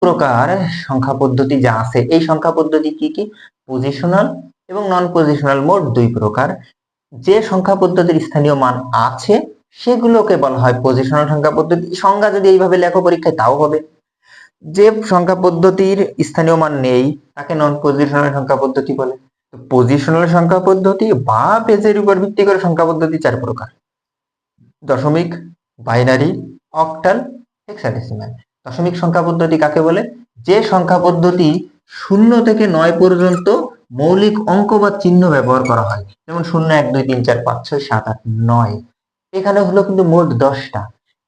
প্রকার সংখ্যা পদ্ধতি যা আছে, এই সংখ্যা পদ্ধতি কি কি? পজিশনাল এবং নন পজিশনাল, মোট দুই প্রকার। যে সংখ্যা পদ্ধতির স্থানীয় মান আছে সেগুলোকে বলা হয় পজিশনাল সংখ্যা পদ্ধতি। সংজ্ঞা যদি এইভাবে লেখো পরীক্ষায় তাও হবে। যে সংখ্যা পদ্ধতির স্থানীয় মান নেই তাকে নন পজিশনাল সংখ্যা পদ্ধতি বলে। পজিশনাল সংখ্যা পদ্ধতি বা পেজের উপর ভিত্তি করে সংখ্যা পদ্ধতি চার প্রকার: দশমিক, বাইনারি, অক্টাল, হেক্সাডেসিমাল। দশমিক সংখ্যা পদ্ধতি কাকে বলে? যে সংখ্যা পদ্ধতি 0 থেকে 9 পর্যন্ত মৌলিক অঙ্ক বা চিহ্ন ব্যবহার করা হয়, যেমন 0, 1, 2, 3, 4, 5, 6, 7, 8, 9। এখানে হলো কিন্তু মোট 10টা।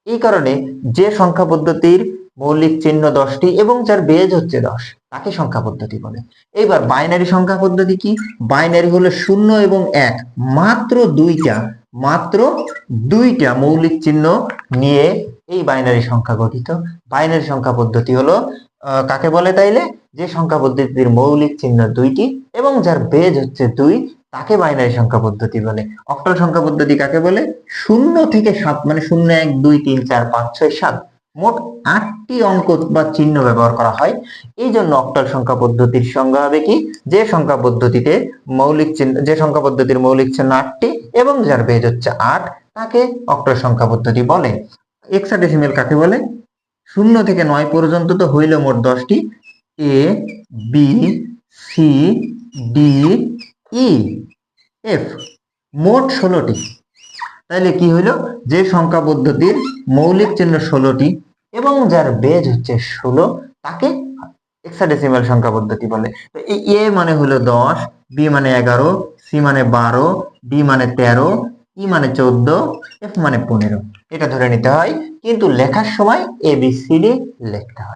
এই কারণে যে সংখ্যা পদ্ধতির মৌলিক চিহ্ন 10টি এবং যার বেজ হচ্ছে 10, তাকে সংখ্যা পদ্ধতি বলে। এবার বাইনারি সংখ্যা পদ্ধতি কি? বাইনারি হলো 0 এবং 1, মাত্র দুইটা মৌলিক চিহ্ন নিয়ে এই বাইনারি সংখ্যা গঠিত। বাইনারি সংখ্যা পদ্ধতি হলো কাকে বলে তাইলে? যে সংখ্যা পদ্ধতির মৌলিক চিহ্ন 2টি এবং যার বেজ হচ্ছে 2, তাকে বাইনারি সংখ্যা পদ্ধতি বলে। অক্টাল সংখ্যা পদ্ধতি কাকে বলে? 0 থেকে 7, মানে 0, 1, 2, 3, 4, 5, 6, 7, মোট 8টি অঙ্ক বা চিহ্ন ব্যবহার করা হয়। এই জন্য অক্টাল সংখ্যা পদ্ধতির সংজ্ঞা হবে কি? যে সংখ্যা পদ্ধতিতে যে সংখ্যা পদ্ধতির মৌলিক চিহ্ন 8টি এবং যার বেজ হচ্ছে 8, তাকে অক্টাল সংখ্যা পদ্ধতি বলে। হেক্সাডেসিমাল কাকে বলে? 0 থেকে 9 পর্যন্ত তো হইল মোট 10টি, এ, বি, সি, ডি, ই, এফ, মোট 16টি। তাইলে কি হইল? যে সংখ্যা পদ্ধতির মৌলিক চিহ্ন 16টি এবং যার বেজ হচ্ছে 16, তাকে হেক্সাডেসিমাল সংখ্যা পদ্ধতি বলে। তো এই এ মানে হলো 10, বি মানে 11, সি মানে 12, ডি মানে 13, ই মানে 14, এফ মানে 15। এটা ধরে নিতে হয়, কিন্তু লেখার সময় এ বি সি ডি লিখতে হয়।